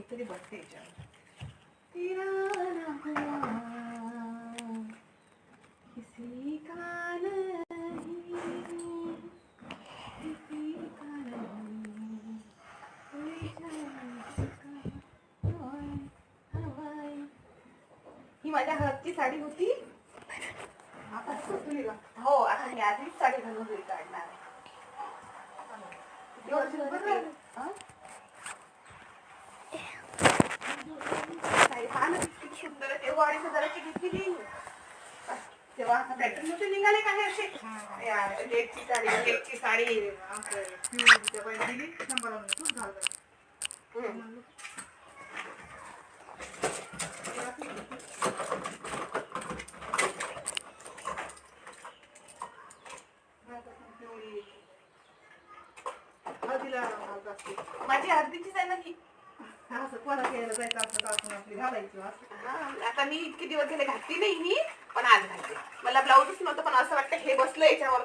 काहीतरी बसते याच्यावर. तेरा ना हुआ किसी का नहीं, किसी का नहीं, कोई जाने का हवाई. ही माझ्या हातची साडी होती. आता सुटली का? हो, आता मी आधीच साडी घालून घरी काढणार आहे. हा? साडी पहा ना किती सुंदर आहे. तेव्हा 2,500ची घेतली. तेव्हा आता पॅटर्न मध्ये निघाले काय असे लेटची साडी दिली नंबर माझी अर्धीचीच आहे ना ही. असं कोणा केलं जायचं असं टाकून आपली घालायची. आता मी इतके दिवस झाले घातली नाही मी, पण आज घालते. मला ब्लाऊजच नव्हतं, पण असं वाटतं हे बसलं याच्यावर.